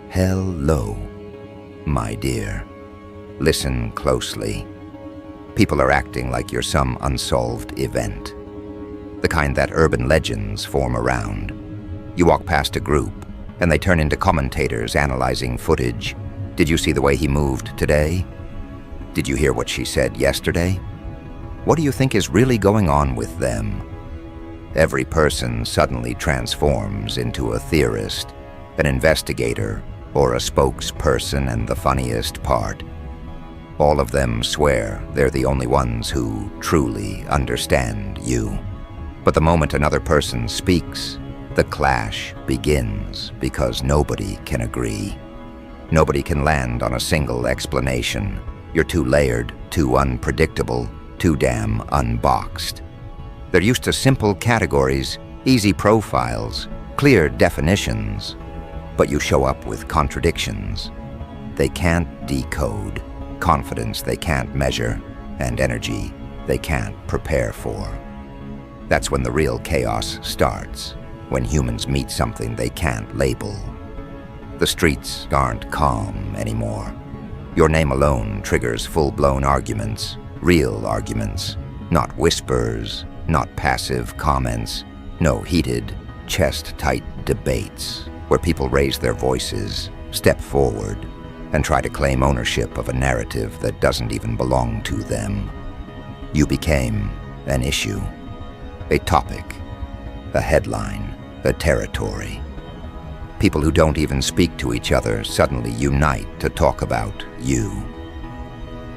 Hello, my dear. Listen closely. People are acting like you're some unsolved event. The kind that urban legends form around. You walk past a group, and they turn into commentators analyzing footage. Did you see the way he moved today? Did you hear what she said yesterday? What do you think is really going on with them? Every person suddenly transforms into a theorist, an investigator, or a spokesperson, and the funniest part, all of them swear they're the only ones who truly understand you. But the moment another person speaks, the clash begins because nobody can agree. Nobody can land on a single explanation. You're too layered, too unpredictable, too damn unboxed. They're used to simple categories, easy profiles, clear definitions, but you show up with contradictions. They can't decode, confidence they can't measure, and energy they can't prepare for. That's when the real chaos starts, when humans meet something they can't label. The streets aren't calm anymore. Your name alone triggers full-blown arguments, real arguments, not whispers, not passive comments, no heated, chest-tight debates where people raise their voices, step forward, and try to claim ownership of a narrative that doesn't even belong to them. You became an issue, a topic, a headline, a territory. People who don't even speak to each other suddenly unite to talk about you.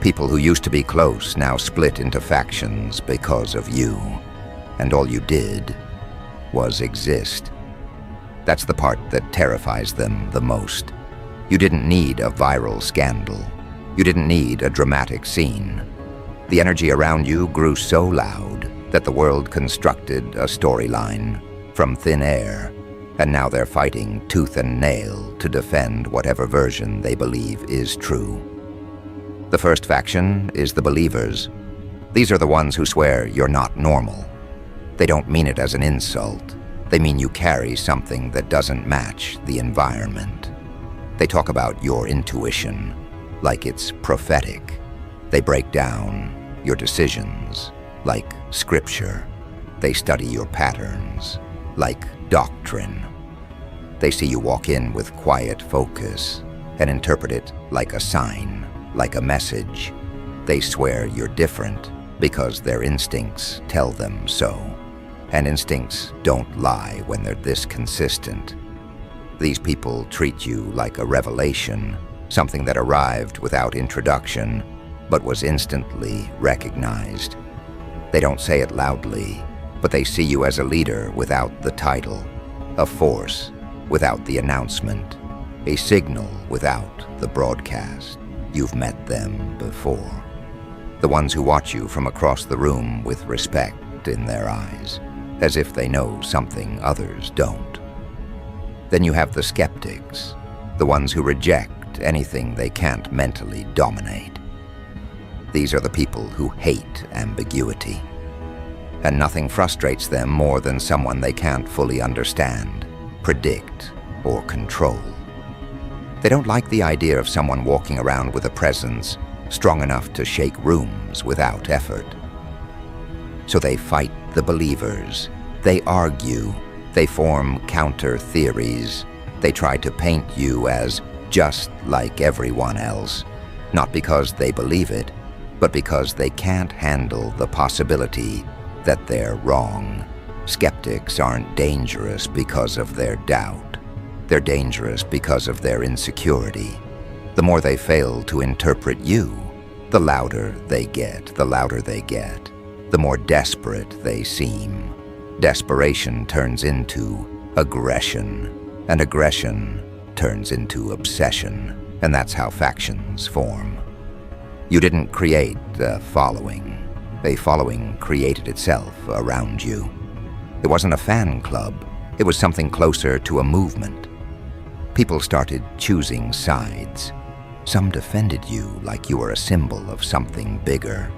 People who used to be close now split into factions because of you, and all you did was exist. That's the part that terrifies them the most. You didn't need a viral scandal. You didn't need a dramatic scene. The energy around you grew so loud that the world constructed a storyline from thin air, and now they're fighting tooth and nail to defend whatever version they believe is true. The first faction is the believers. These are the ones who swear you're not normal. They don't mean it as an insult. They mean you carry something that doesn't match the environment. They talk about your intuition like it's prophetic. They break down your decisions like scripture. They study your patterns like doctrine. They see you walk in with quiet focus and interpret it like a sign, like a message. They swear you're different because their instincts tell them so. And instincts don't lie when they're this consistent. These people treat you like a revelation, something that arrived without introduction, but was instantly recognized. They don't say it loudly, but they see you as a leader without the title, a force without the announcement, a signal without the broadcast. You've met them before. The ones who watch you from across the room with respect in their eyes, as if they know something others don't. Then you have the skeptics, the ones who reject anything they can't mentally dominate. These are the people who hate ambiguity, and nothing frustrates them more than someone they can't fully understand, predict, or control. They don't like the idea of someone walking around with a presence strong enough to shake rooms without effort. So they fight the believers. They argue. They form counter-theories. They try to paint you as just like everyone else, not because they believe it, but because they can't handle the possibility that they're wrong. Skeptics aren't dangerous because of their doubt. They're dangerous because of their insecurity. The more they fail to interpret you, the louder they get, the more desperate they seem. Desperation turns into aggression, and aggression turns into obsession, and that's how factions form. You didn't create a following. A following created itself around you. It wasn't a fan club. It was something closer to a movement. People started choosing sides. Some defended you like you were a symbol of something bigger.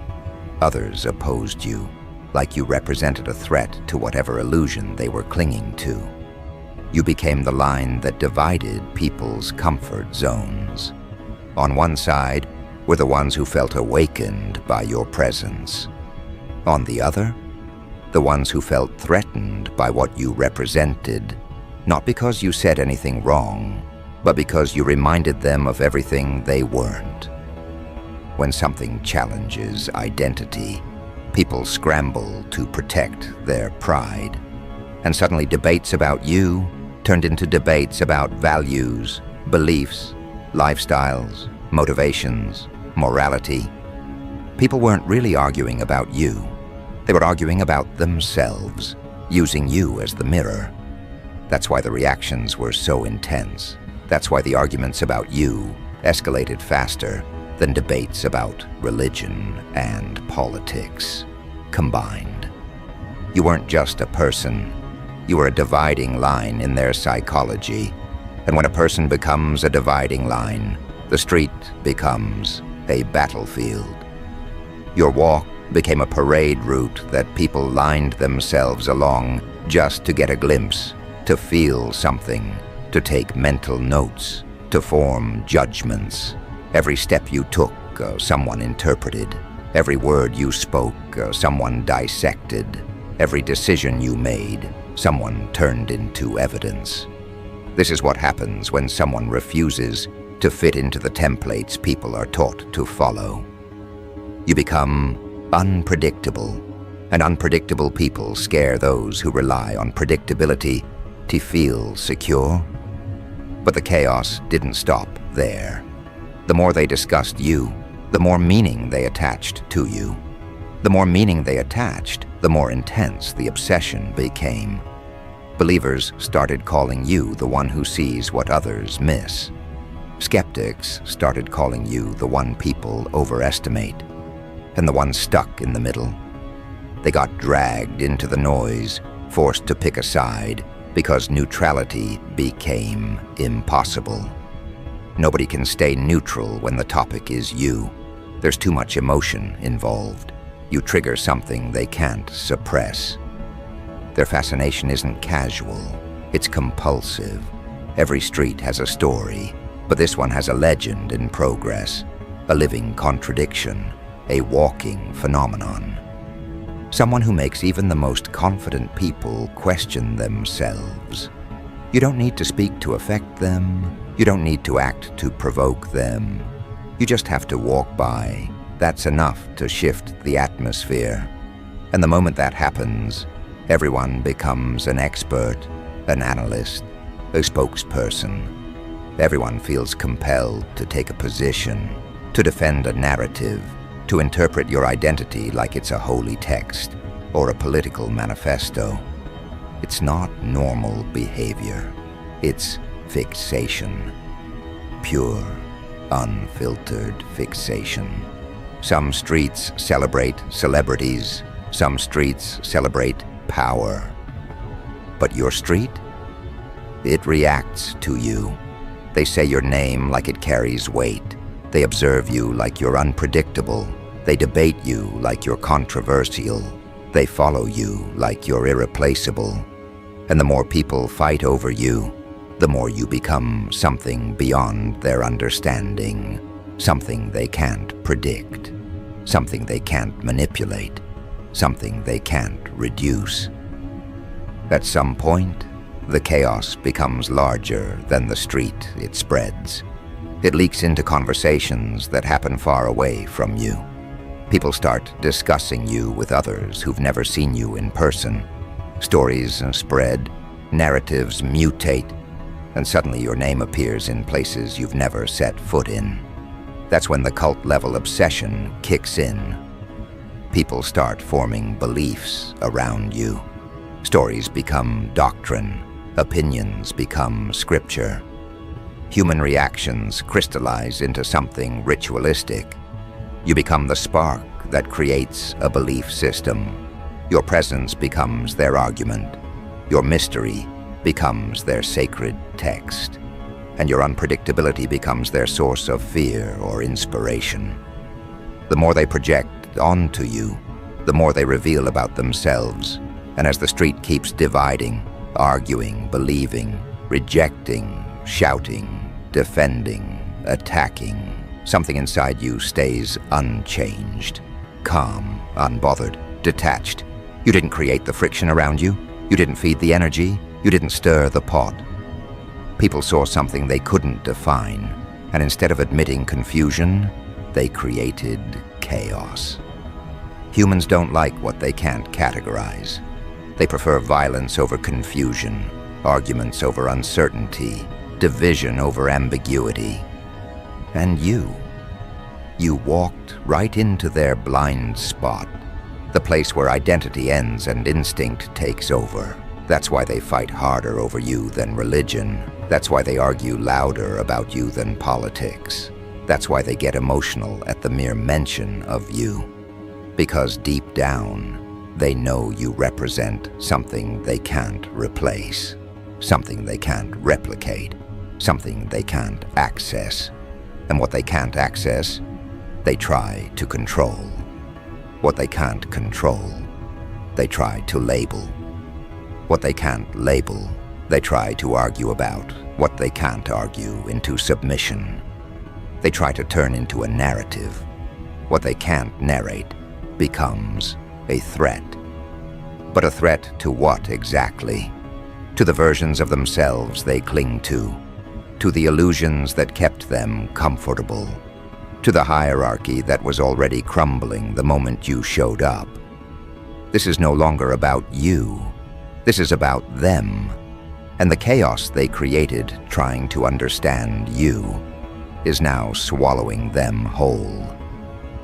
Others opposed you, like you represented a threat to whatever illusion they were clinging to. You became the line that divided people's comfort zones. On one side were the ones who felt awakened by your presence. On the other, the ones who felt threatened by what you represented, not because you said anything wrong, but because you reminded them of everything they weren't. When something challenges identity, people scramble to protect their pride, and suddenly debates about you turned into debates about values, beliefs, lifestyles, motivations, morality. People weren't really arguing about you. They were arguing about themselves, using you as the mirror. That's why the reactions were so intense. That's why the arguments about you escalated faster than debates about religion and politics combined. You weren't just a person. You were a dividing line in their psychology. And when a person becomes a dividing line, the street becomes a battlefield. Your walk became a parade route that people lined themselves along just to get a glimpse, to feel something, to take mental notes, to form judgments. Every step you took, someone interpreted. Every word you spoke, someone dissected. Every decision you made, someone turned into evidence. This is what happens when someone refuses to fit into the templates people are taught to follow. You become unpredictable, and unpredictable people scare those who rely on predictability to feel secure. But the chaos didn't stop there. The more they discussed you, the more meaning they attached to you. The more meaning they attached, the more intense the obsession became. Believers started calling you the one who sees what others miss. Skeptics started calling you the one people overestimate, and the one stuck in the middle. They got dragged into the noise, forced to pick a side, because neutrality became impossible. Nobody can stay neutral when the topic is you. There's too much emotion involved. You trigger something they can't suppress. Their fascination isn't casual, it's compulsive. Every street has a story, but this one has a legend in progress, a living contradiction, a walking phenomenon. Someone who makes even the most confident people question themselves. You don't need to speak to affect them. You don't need to act to provoke them. You just have to walk by. That's enough to shift the atmosphere. And the moment that happens, everyone becomes an expert, an analyst, a spokesperson. Everyone feels compelled to take a position, to defend a narrative, to interpret your identity like it's a holy text or a political manifesto. It's not normal behavior. It's fixation. Pure, unfiltered fixation. Some streets celebrate celebrities. Some streets celebrate power. But your street? It reacts to you. They say your name like it carries weight. They observe you like you're unpredictable. They debate you like you're controversial. They follow you like you're irreplaceable. And the more people fight over you, the more you become something beyond their understanding, something they can't predict, something they can't manipulate, something they can't reduce. At some point, the chaos becomes larger than the street it spreads. It leaks into conversations that happen far away from you. People start discussing you with others who've never seen you in person. Stories spread, narratives mutate, and suddenly your name appears in places you've never set foot in. That's when the cult-level obsession kicks in. People start forming beliefs around you. Stories become doctrine. Opinions become scripture. Human reactions crystallize into something ritualistic. You become the spark that creates a belief system. Your presence becomes their argument. Your mystery becomes their sacred text. And your unpredictability becomes their source of fear or inspiration. The more they project onto you, the more they reveal about themselves. And as the street keeps dividing, arguing, believing, rejecting, shouting, defending, attacking. Something inside you stays unchanged, calm, unbothered, detached. You didn't create the friction around you. You didn't feed the energy. You didn't stir the pot. People saw something they couldn't define, and instead of admitting confusion, they created chaos. Humans don't like what they can't categorize. They prefer violence over confusion, arguments over uncertainty, division over ambiguity. And you walked right into their blind spot, the place where identity ends and instinct takes over. That's why they fight harder over you than religion. That's why they argue louder about you than politics. That's why they get emotional at the mere mention of you. Because deep down, they know you represent something they can't replace, something they can't replicate, something they can't access. And what they can't access, they try to control. What they can't control, they try to label. What they can't label, they try to argue about. What they can't argue into submission. They try to turn into a narrative. What they can't narrate becomes a threat. But a threat to what exactly? To the versions of themselves they cling to the illusions that kept them comfortable, to the hierarchy that was already crumbling the moment you showed up. This is no longer about you. This is about them, and the chaos they created trying to understand you is now swallowing them whole.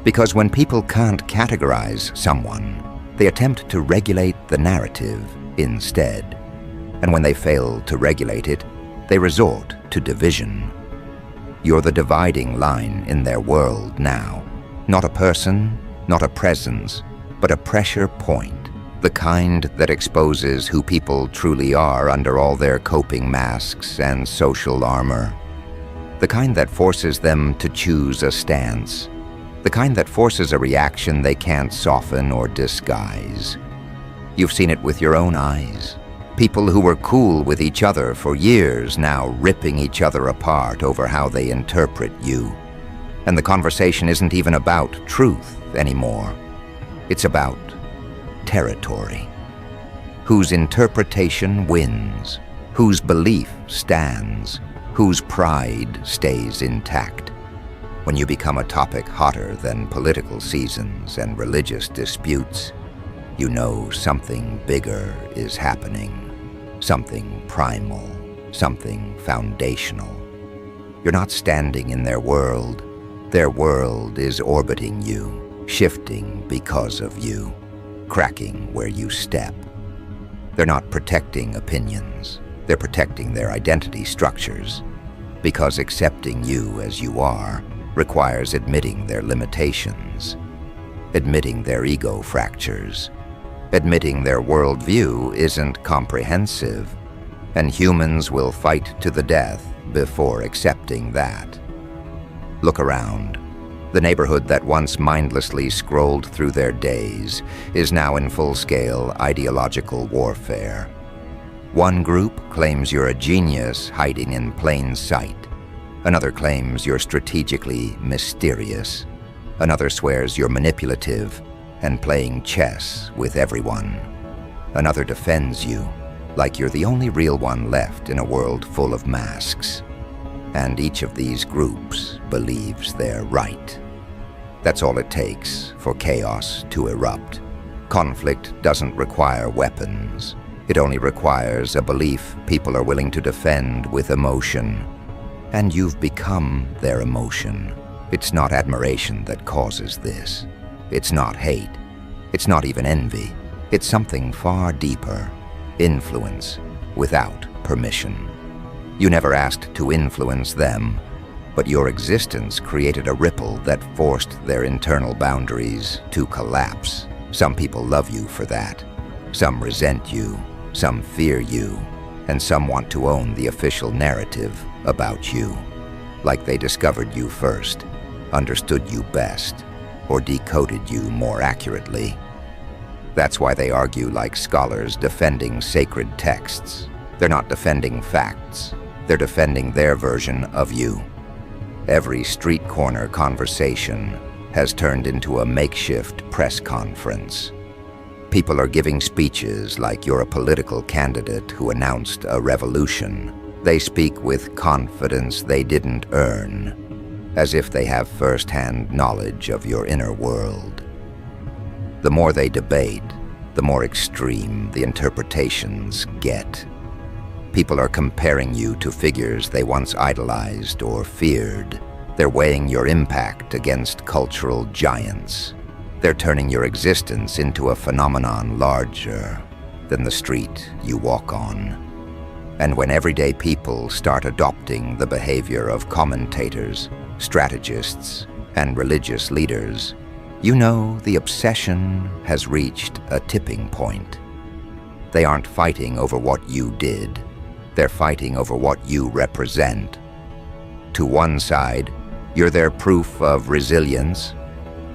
Because when people can't categorize someone, they attempt to regulate the narrative instead. And when they fail to regulate it, they resort to division. You're the dividing line in their world now. Not a person, not a presence, but a pressure point. The kind that exposes who people truly are under all their coping masks and social armor. The kind that forces them to choose a stance. The kind that forces a reaction they can't soften or disguise. You've seen it with your own eyes. People who were cool with each other for years now ripping each other apart over how they interpret you. And the conversation isn't even about truth anymore. It's about territory. Whose interpretation wins, whose belief stands, whose pride stays intact. When you become a topic hotter than political seasons and religious disputes, you know something bigger is happening. Something primal, something foundational. You're not standing in their world. Their world is orbiting you, shifting because of you, cracking where you step. They're not protecting opinions. They're protecting their identity structures. Because accepting you as you are requires admitting their limitations, admitting their ego fractures, admitting their worldview isn't comprehensive, and humans will fight to the death before accepting that. Look around. The neighborhood that once mindlessly scrolled through their days is now in full-scale ideological warfare. One group claims you're a genius hiding in plain sight. Another claims you're strategically mysterious. Another swears you're manipulative and playing chess with everyone. Another defends you, like you're the only real one left in a world full of masks. And each of these groups believes they're right. That's all it takes for chaos to erupt. Conflict doesn't require weapons. It only requires a belief people are willing to defend with emotion. And you've become their emotion. It's not admiration that causes this. It's not hate. It's not even envy. It's something far deeper. Influence without permission. You never asked to influence them, but your existence created a ripple that forced their internal boundaries to collapse. Some people love you for that. Some resent you. Some fear you. And some want to own the official narrative about you. Like they discovered you first, understood you best, or decoded you more accurately. That's why they argue like scholars defending sacred texts. They're not defending facts. They're defending their version of you. Every street corner conversation has turned into a makeshift press conference. People are giving speeches like you're a political candidate who announced a revolution. They speak with confidence they didn't earn, as if they have first-hand knowledge of your inner world. The more they debate, the more extreme the interpretations get. People are comparing you to figures they once idolized or feared. They're weighing your impact against cultural giants. They're turning your existence into a phenomenon larger than the street you walk on. And when everyday people start adopting the behavior of commentators, strategists, and religious leaders, you know the obsession has reached a tipping point. They aren't fighting over what you did. They're fighting over what you represent. To one side, you're their proof of resilience.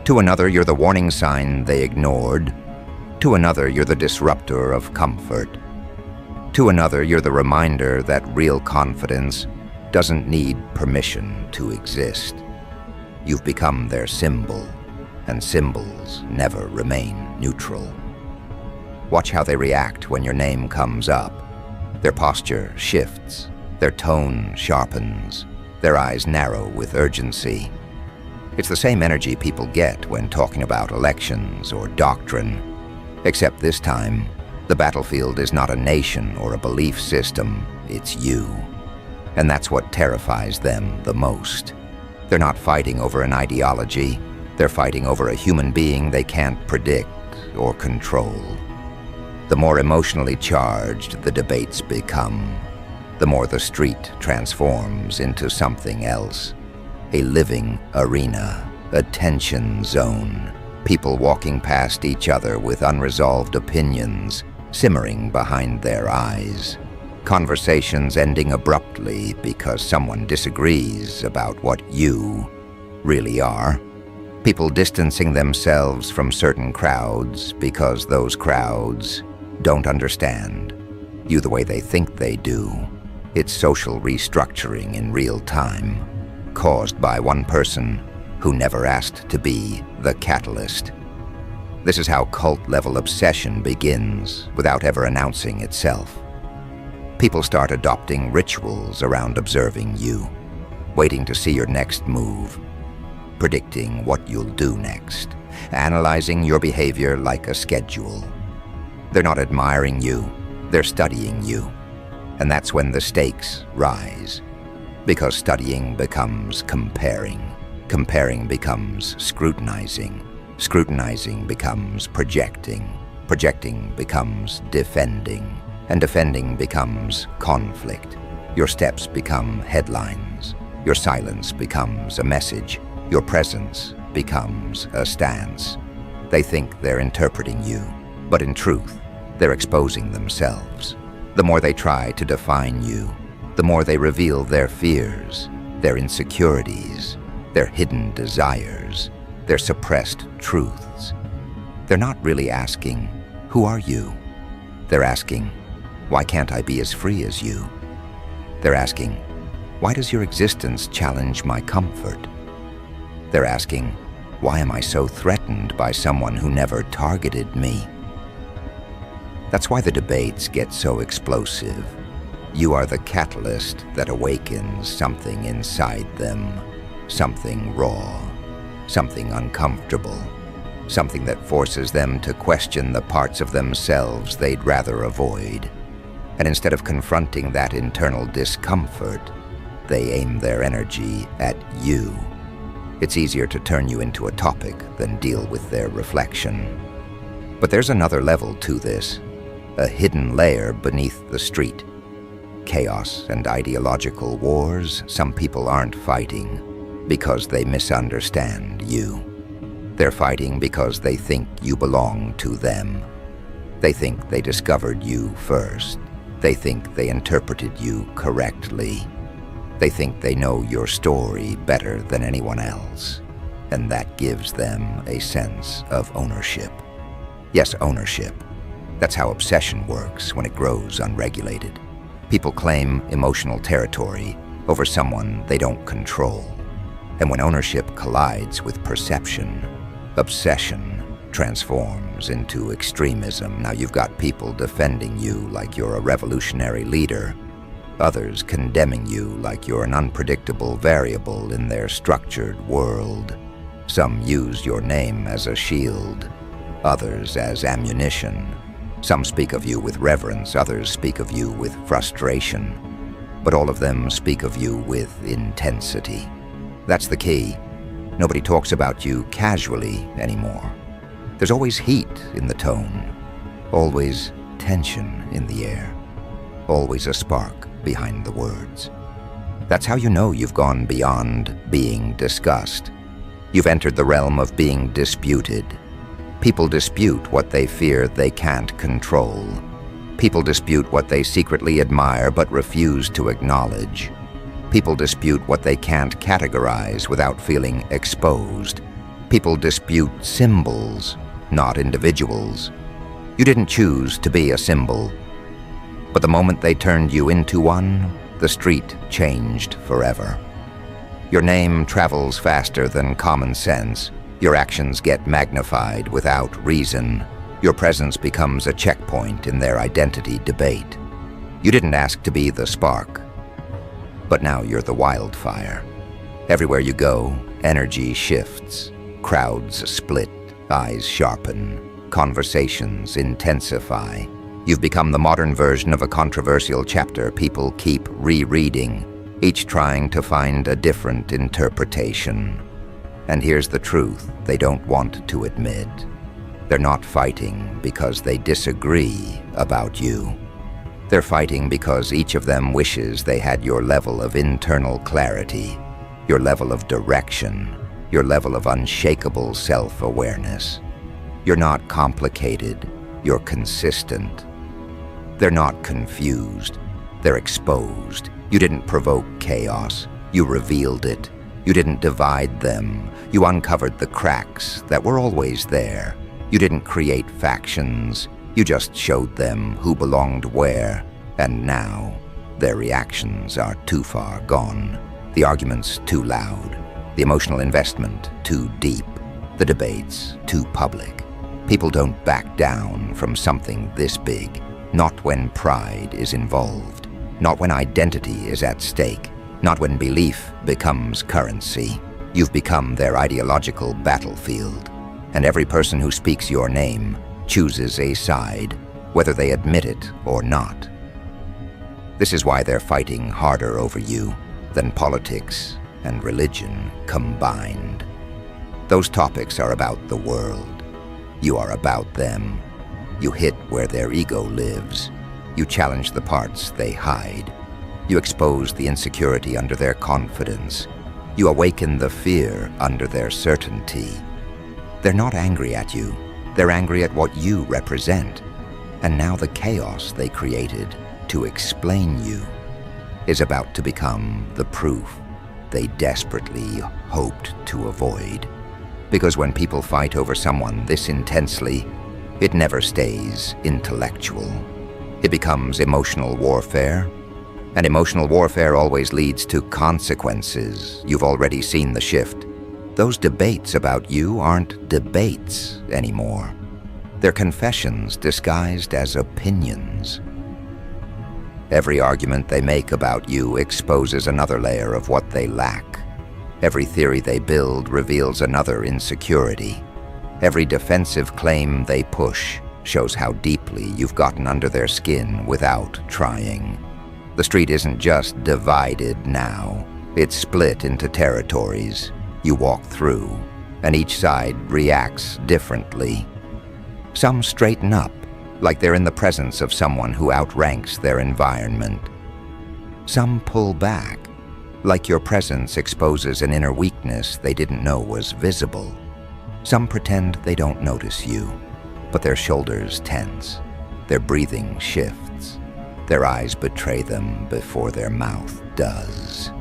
To another, you're the warning sign they ignored. To another, you're the disruptor of comfort. To another, you're the reminder that real confidence doesn't need permission to exist. You've become their symbol, and symbols never remain neutral. Watch how they react when your name comes up. Their posture shifts, their tone sharpens, their eyes narrow with urgency. It's the same energy people get when talking about elections or doctrine, except this time, the battlefield is not a nation or a belief system, it's you. And that's what terrifies them the most. They're not fighting over an ideology, they're fighting over a human being they can't predict or control. The more emotionally charged the debates become, the more the street transforms into something else. A living arena, a tension zone, people walking past each other with unresolved opinions simmering behind their eyes. Conversations ending abruptly because someone disagrees about what you really are. People distancing themselves from certain crowds because those crowds don't understand you the way they think they do. It's social restructuring in real time, caused by one person who never asked to be the catalyst. This is how cult-level obsession begins without ever announcing itself. People start adopting rituals around observing you, waiting to see your next move, predicting what you'll do next, analyzing your behavior like a schedule. They're not admiring you, they're studying you. And that's when the stakes rise. Because studying becomes comparing. Comparing becomes scrutinizing. Scrutinizing becomes projecting. Projecting becomes defending. And defending becomes conflict. Your steps become headlines. Your silence becomes a message. Your presence becomes a stance. They think they're interpreting you, but in truth, they're exposing themselves. The more they try to define you, the more they reveal their fears, their insecurities, their hidden desires, their suppressed truths. They're not really asking, "Who are you?" They're asking, "Why can't I be as free as you?" They're asking, "Why does your existence challenge my comfort?" They're asking, "Why am I so threatened by someone who never targeted me?" That's why the debates get so explosive. You are the catalyst that awakens something inside them, something raw, something uncomfortable, something that forces them to question the parts of themselves they'd rather avoid. And instead of confronting that internal discomfort, they aim their energy at you. It's easier to turn you into a topic than deal with their reflection. But there's another level to this, a hidden layer beneath the street. Chaos and ideological wars some people aren't fighting because they misunderstand you. They're fighting because they think you belong to them. They think they discovered you first. They think they interpreted you correctly. They think they know your story better than anyone else, and that gives them a sense of ownership. Yes, ownership. That's how obsession works when it grows unregulated. People claim emotional territory over someone they don't control. And when ownership collides with perception, obsession transforms into extremism. Now you've got people defending you like you're a revolutionary leader, others condemning you like you're an unpredictable variable in their structured world. Some use your name as a shield, others as ammunition. Some speak of you with reverence, others speak of you with frustration. But all of them speak of you with intensity. That's the key. Nobody talks about you casually anymore. There's always heat in the tone, always tension in the air, always a spark behind the words. That's how you know you've gone beyond being discussed. You've entered the realm of being disputed. People dispute what they fear they can't control. People dispute what they secretly admire but refuse to acknowledge. People dispute what they can't categorize without feeling exposed. People dispute symbols, not individuals. You didn't choose to be a symbol, but the moment they turned you into one, the street changed forever. Your name travels faster than common sense. Your actions get magnified without reason. Your presence becomes a checkpoint in their identity debate. You didn't ask to be the spark, but now you're the wildfire. Everywhere you go, energy shifts. Crowds split, eyes sharpen, conversations intensify. You've become the modern version of a controversial chapter people keep rereading, each trying to find a different interpretation. And here's the truth they don't want to admit. They're not fighting because they disagree about you. They're fighting because each of them wishes they had your level of internal clarity, your level of direction, your level of unshakable self-awareness. You're not complicated, you're consistent. They're not confused, they're exposed. You didn't provoke chaos, you revealed it. You didn't divide them, you uncovered the cracks that were always there. You didn't create factions, you just showed them who belonged where, and now their reactions are too far gone. The arguments too loud, the emotional investment too deep, the debates too public. People don't back down from something this big, not when pride is involved, not when identity is at stake, not when belief becomes currency. You've become their ideological battlefield, and every person who speaks your name chooses a side, whether they admit it or not. This is why they're fighting harder over you than politics and religion combined. Those topics are about the world. You are about them. You hit where their ego lives. You challenge the parts they hide. You expose the insecurity under their confidence. You awaken the fear under their certainty. They're not angry at you. They're angry at what you represent. And now the chaos they created to explain you is about to become the proof they desperately hoped to avoid. Because when people fight over someone this intensely, it never stays intellectual. It becomes emotional warfare. And emotional warfare always leads to consequences. You've already seen the shift. Those debates about you aren't debates anymore. They're confessions disguised as opinions. Every argument they make about you exposes another layer of what they lack. Every theory they build reveals another insecurity. Every defensive claim they push shows how deeply you've gotten under their skin without trying. The street isn't just divided now. It's split into territories. You walk through, and each side reacts differently. Some straighten up, like they're in the presence of someone who outranks their environment. Some pull back, like your presence exposes an inner weakness they didn't know was visible. Some pretend they don't notice you, but their shoulders tense, their breathing shifts, their eyes betray them before their mouth does.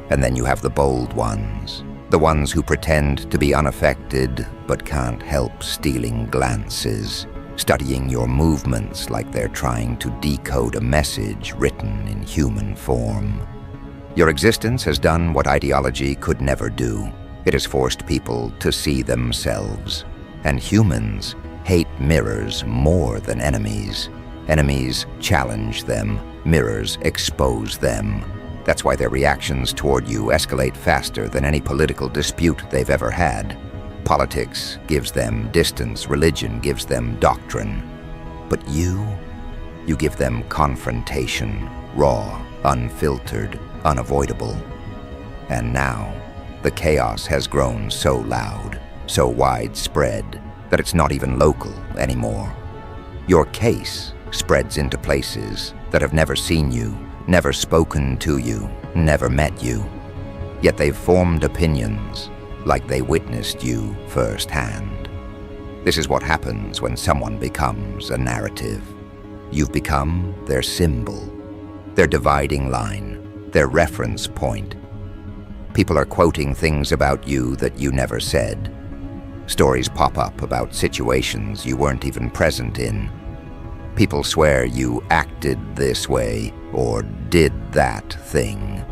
And then you have the bold ones, the ones who pretend to be unaffected but can't help stealing glances. studying your movements like they're trying to decode a message written in human form. Your existence has done what ideology could never do. It has forced people to see themselves. And humans hate mirrors more than enemies. Enemies challenge them. Mirrors expose them. That's why their reactions toward you escalate faster than any political dispute they've ever had. Politics gives them distance, religion gives them doctrine. But you give them confrontation, raw, unfiltered, unavoidable. And now, the chaos has grown so loud, so widespread, that it's not even local anymore. Your case spreads into places that have never seen you, never spoken to you, never met you. Yet they've formed opinions like they witnessed you firsthand. This is what happens when someone becomes a narrative. You've become their symbol, their dividing line, their reference point. People are quoting things about you that you never said. Stories pop up about situations you weren't even present in. People swear you acted this way or did that thing,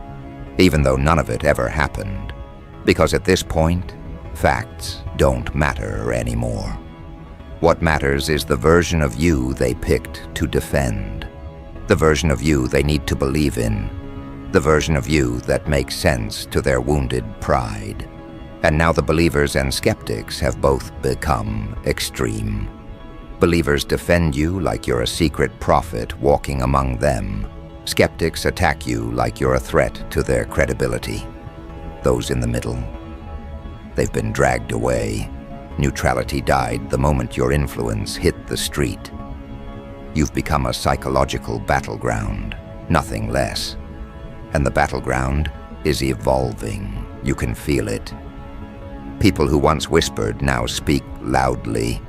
even though none of it ever happened. Because at this point, facts don't matter anymore. What matters is the version of you they picked to defend, the version of you they need to believe in, the version of you that makes sense to their wounded pride. And now the believers and skeptics have both become extreme. Believers defend you like you're a secret prophet walking among them. Skeptics attack you like you're a threat to their credibility. Those in the middle, they've been dragged away. Neutrality died the moment your influence hit the street. You've become a psychological battleground, nothing less. And the battleground is evolving. You can feel it. People who once whispered now speak loudly.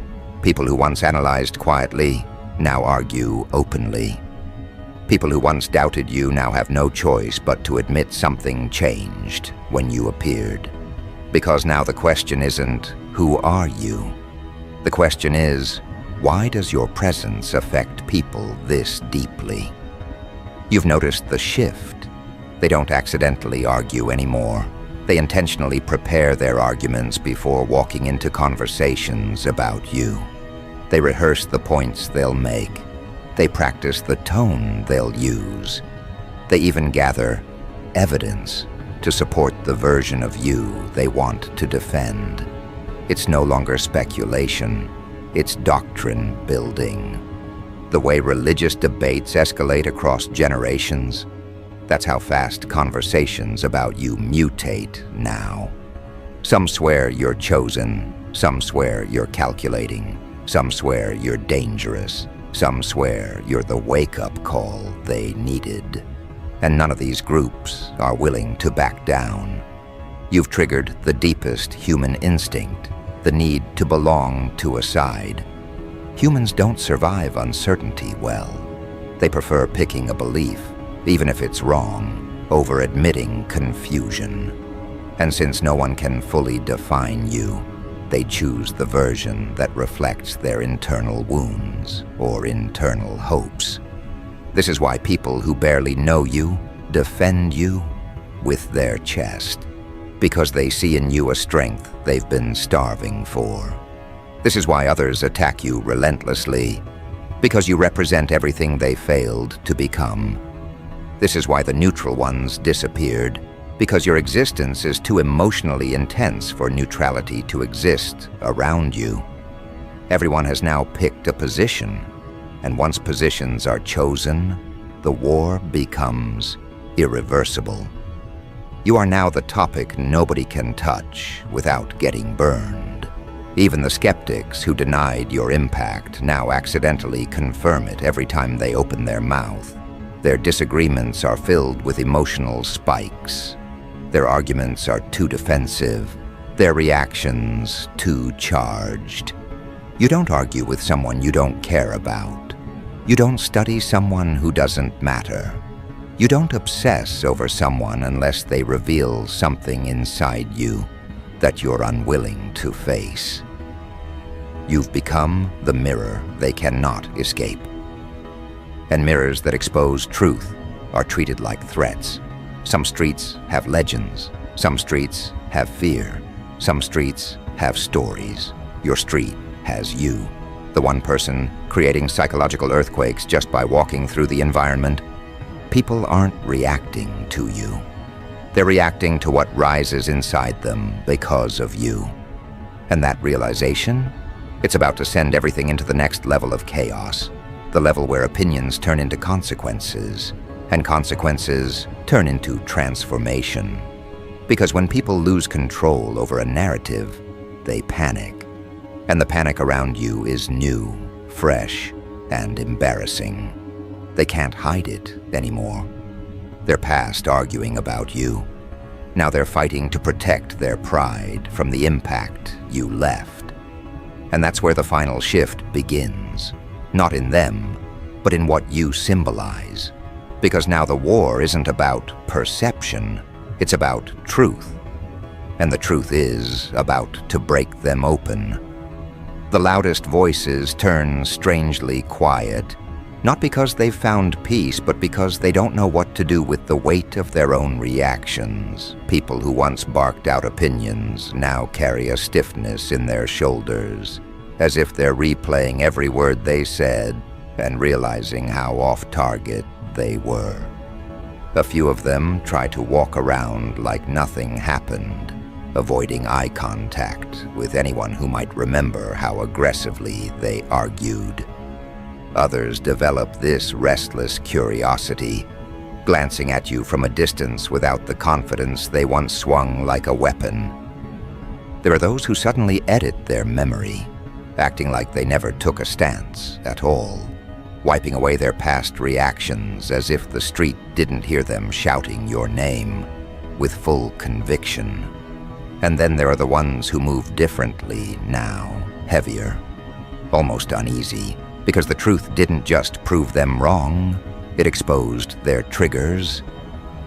People who once analyzed quietly now argue openly. People who once doubted you now have no choice but to admit something changed when you appeared. Because now the question isn't, who are you? The question is, why does your presence affect people this deeply? You've noticed the shift. They don't accidentally argue anymore. They intentionally prepare their arguments before walking into conversations about you. They rehearse the points they'll make. They practice the tone they'll use. They even gather evidence to support the version of you they want to defend. It's no longer speculation, it's doctrine building. The way religious debates escalate across generations, that's how fast conversations about you mutate now. Some swear you're chosen, some swear you're calculating, some swear you're dangerous. Some swear you're the wake-up call they needed. And none of these groups are willing to back down. You've triggered the deepest human instinct, the need to belong to a side. Humans don't survive uncertainty well. They prefer picking a belief, even if it's wrong, over admitting confusion. And since no one can fully define you, they choose the version that reflects their internal wounds or internal hopes. This is why people who barely know you defend you with their chest, because they see in you a strength they've been starving for. This is why others attack you relentlessly, because you represent everything they failed to become. This is why the neutral ones disappeared, because your existence is too emotionally intense for neutrality to exist around you. Everyone has now picked a position, and once positions are chosen, the war becomes irreversible. You are now the topic nobody can touch without getting burned. Even the skeptics who denied your impact now accidentally confirm it every time they open their mouth. Their disagreements are filled with emotional spikes. Their arguments are too defensive, their reactions too charged. You don't argue with someone you don't care about. You don't study someone who doesn't matter. You don't obsess over someone unless they reveal something inside you that you're unwilling to face. You've become the mirror they cannot escape. And mirrors that expose truth are treated like threats. Some streets have legends. Some streets have fear. Some streets have stories. Your street has you. The one person creating psychological earthquakes just by walking through the environment. People aren't reacting to you. They're reacting to what rises inside them because of you. And that realization, it's about to send everything into the next level of chaos, the level where opinions turn into consequences, and consequences turn into transformation. Because when people lose control over a narrative, they panic. And the panic around you is new, fresh, and embarrassing. They can't hide it anymore. They're past arguing about you. Now they're fighting to protect their pride from the impact you left. And that's where the final shift begins. Not in them, but in what you symbolize. Because now the war isn't about perception, it's about truth. And the truth is about to break them open. The loudest voices turn strangely quiet, not because they've found peace, but because they don't know what to do with the weight of their own reactions. People who once barked out opinions now carry a stiffness in their shoulders, as if they're replaying every word they said and realizing how off-target they were. A few of them try to walk around like nothing happened, avoiding eye contact with anyone who might remember how aggressively they argued. Others develop this restless curiosity, glancing at you from a distance without the confidence they once swung like a weapon. There are those who suddenly edit their memory, acting like they never took a stance at all, wiping away their past reactions as if the street didn't hear them shouting your name with full conviction. And then there are the ones who move differently now, heavier, almost uneasy, because the truth didn't just prove them wrong, it exposed their triggers.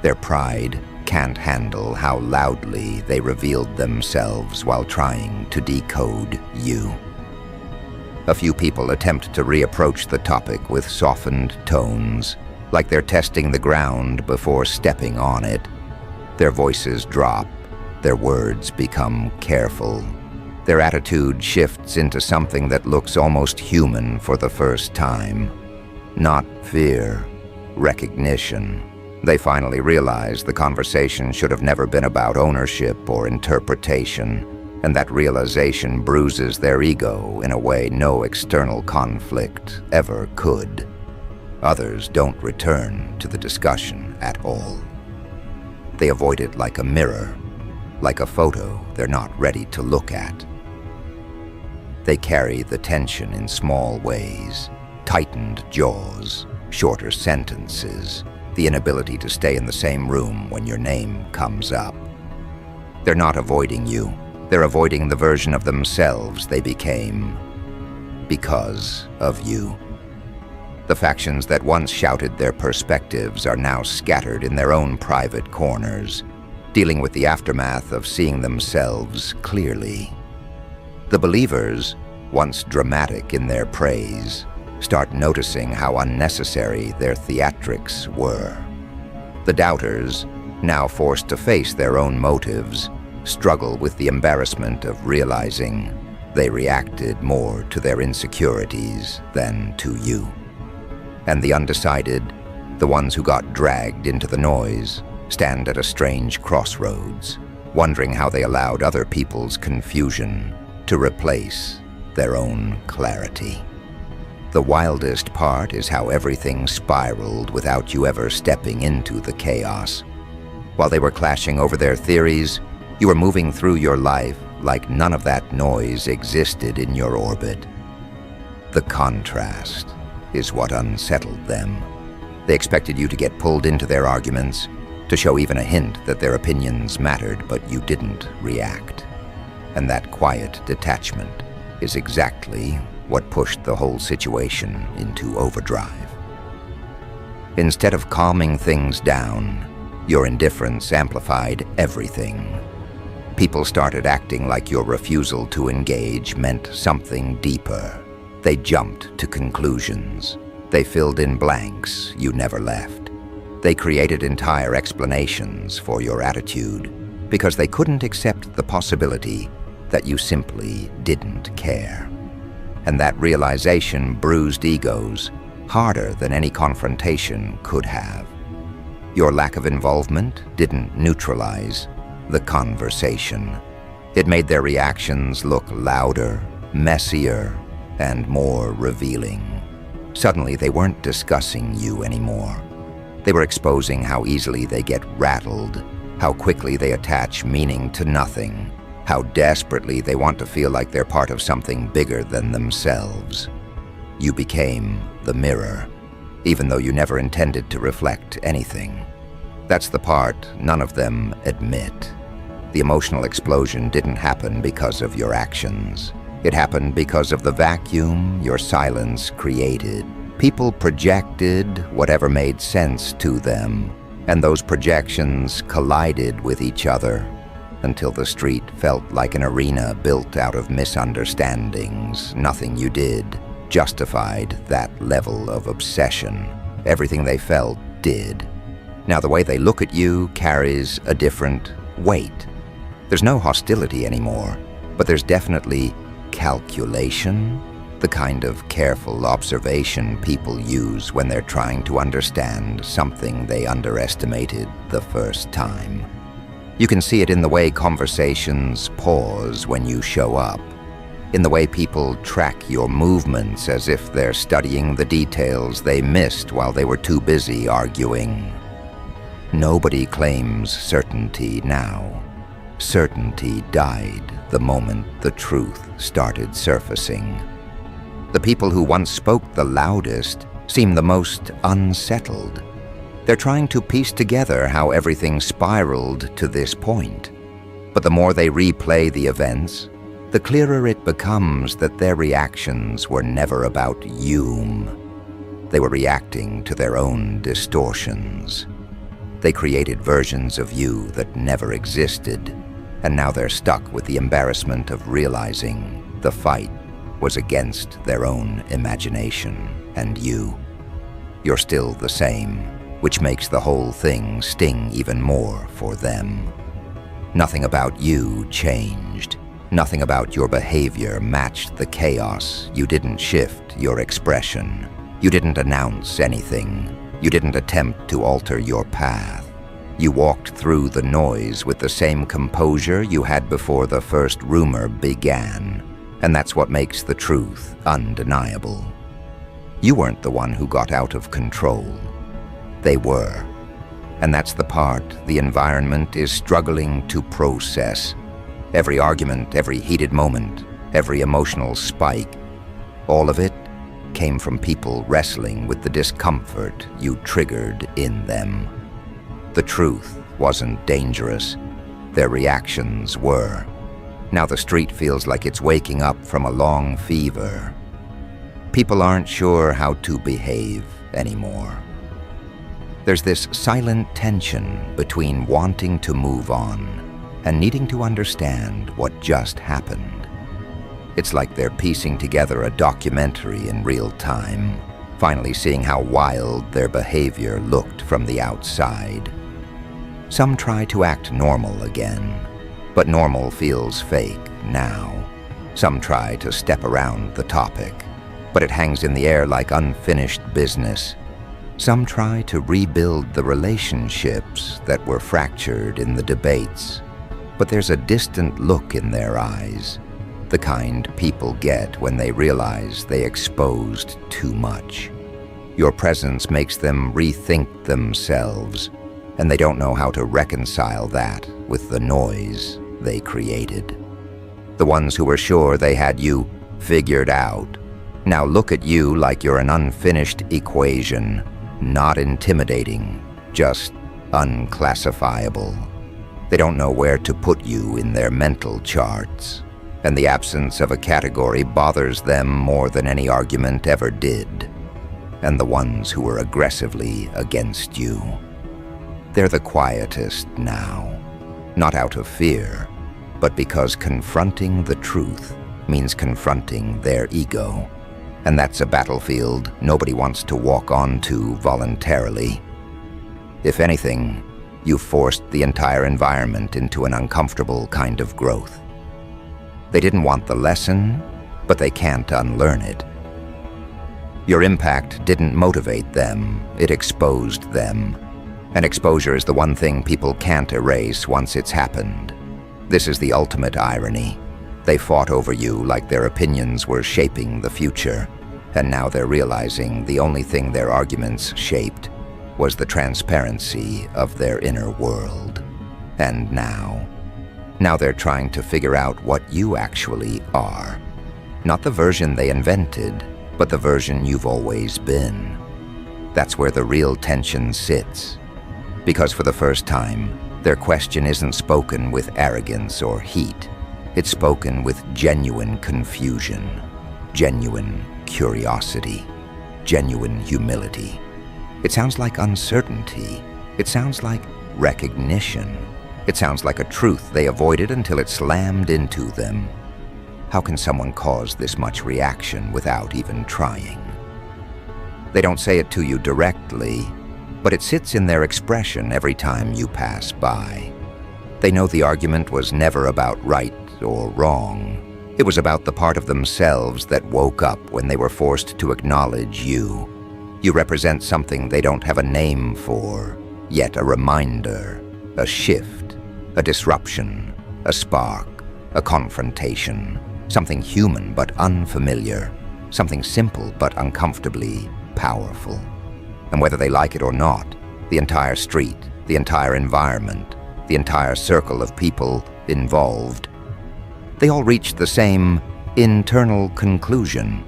Their pride can't handle how loudly they revealed themselves while trying to decode you. A few people attempt to reapproach the topic with softened tones, like they're testing the ground before stepping on it. Their voices drop. Their words become careful. Their attitude shifts into something that looks almost human for the first time. Not fear, recognition. They finally realize the conversation should have never been about ownership or interpretation, and that realization bruises their ego in a way no external conflict ever could. Others don't return to the discussion at all. They avoid it like a mirror, like a photo they're not ready to look at. They carry the tension in small ways, tightened jaws, shorter sentences, the inability to stay in the same room when your name comes up. They're not avoiding you. They're avoiding the version of themselves they became because of you. The factions that once shouted their perspectives are now scattered in their own private corners, dealing with the aftermath of seeing themselves clearly. The believers, once dramatic in their praise, start noticing how unnecessary their theatrics were. The doubters, now forced to face their own motives, struggle with the embarrassment of realizing they reacted more to their insecurities than to you. And the undecided, the ones who got dragged into the noise, stand at a strange crossroads, wondering how they allowed other people's confusion to replace their own clarity. The wildest part is how everything spiraled without you ever stepping into the chaos. While they were clashing over their theories, you were moving through your life like none of that noise existed in your orbit. The contrast is what unsettled them. They expected you to get pulled into their arguments, to show even a hint that their opinions mattered, but you didn't react. And that quiet detachment is exactly what pushed the whole situation into overdrive. Instead of calming things down, your indifference amplified everything. People started acting like your refusal to engage meant something deeper. They jumped to conclusions. They filled in blanks you never left. They created entire explanations for your attitude because they couldn't accept the possibility that you simply didn't care. And that realization bruised egos harder than any confrontation could have. Your lack of involvement didn't neutralize the conversation. It made their reactions look louder, messier, and more revealing. Suddenly, they weren't discussing you anymore. They were exposing how easily they get rattled, how quickly they attach meaning to nothing, how desperately they want to feel like they're part of something bigger than themselves. You became the mirror, even though you never intended to reflect anything. That's the part none of them admit. The emotional explosion didn't happen because of your actions. It happened because of the vacuum your silence created. People projected whatever made sense to them, and those projections collided with each other until the street felt like an arena built out of misunderstandings. Nothing you did justified that level of obsession. Everything they felt did. Now the way they look at you carries a different weight. There's no hostility anymore, but there's definitely calculation, the kind of careful observation people use when they're trying to understand something they underestimated the first time. You can see it in the way conversations pause when you show up, in the way people track your movements as if they're studying the details they missed while they were too busy arguing. Nobody claims certainty now. Certainty died the moment the truth started surfacing. The people who once spoke the loudest seem the most unsettled. They're trying to piece together how everything spiraled to this point. But the more they replay the events, the clearer it becomes that their reactions were never about you. They were reacting to their own distortions. They created versions of you that never existed, and now they're stuck with the embarrassment of realizing the fight was against their own imagination and you. You're still the same, which makes the whole thing sting even more for them. Nothing about you changed. Nothing about your behavior matched the chaos. You didn't shift your expression. You didn't announce anything. You didn't attempt to alter your path. You walked through the noise with the same composure you had before the first rumor began. And that's what makes the truth undeniable. You weren't the one who got out of control. They were. And that's the part the environment is struggling to process. Every argument, every heated moment, every emotional spike, all of it came from people wrestling with the discomfort you triggered in them. The truth wasn't dangerous. Their reactions were. Now the street feels like it's waking up from a long fever. People aren't sure how to behave anymore. There's this silent tension between wanting to move on and needing to understand what just happened. It's like they're piecing together a documentary in real time, finally seeing how wild their behavior looked from the outside. Some try to act normal again, but normal feels fake now. Some try to step around the topic, but it hangs in the air like unfinished business. Some try to rebuild the relationships that were fractured in the debates, but there's a distant look in their eyes, the kind people get when they realize they exposed too much. Your presence makes them rethink themselves, and they don't know how to reconcile that with the noise they created. The ones who were sure they had you figured out now look at you like you're an unfinished equation, not intimidating, just unclassifiable. They don't know where to put you in their mental charts, and the absence of a category bothers them more than any argument ever did. And the ones who were aggressively against you, they're the quietest now, not out of fear, but because confronting the truth means confronting their ego. And that's a battlefield nobody wants to walk onto voluntarily. If anything, you've forced the entire environment into an uncomfortable kind of growth. They didn't want the lesson, but they can't unlearn it. Your impact didn't motivate them, it exposed them. And exposure is the one thing people can't erase once it's happened. This is the ultimate irony. They fought over you like their opinions were shaping the future, and now they're realizing the only thing their arguments shaped was the transparency of their inner world. And now they're trying to figure out what you actually are. Not the version they invented, but the version you've always been. That's where the real tension sits. Because for the first time, their question isn't spoken with arrogance or heat. It's spoken with genuine confusion, genuine curiosity, genuine humility. It sounds like uncertainty. It sounds like recognition. It sounds like a truth they avoided until it slammed into them. How can someone cause this much reaction without even trying? They don't say it to you directly, but it sits in their expression every time you pass by. They know the argument was never about right or wrong. It was about the part of themselves that woke up when they were forced to acknowledge you. You represent something they don't have a name for, yet a reminder, a shift, a disruption, a spark, a confrontation, something human but unfamiliar, something simple but uncomfortably powerful. And whether they like it or not, the entire street, the entire environment, the entire circle of people involved, they all reached the same internal conclusion.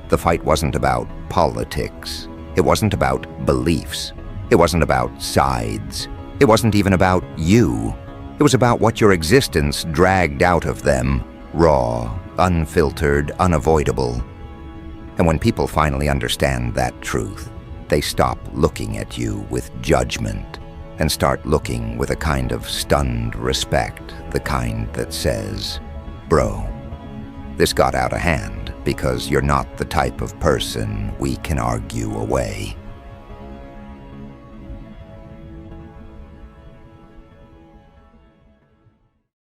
The fight wasn't about politics. It wasn't about beliefs. It wasn't about sides. It wasn't even about you. It was about what your existence dragged out of them, raw, unfiltered, unavoidable. And when people finally understand that truth, they stop looking at you with judgment and start looking with a kind of stunned respect, the kind that says, "Bro, this got out of hand because you're not the type of person we can argue away."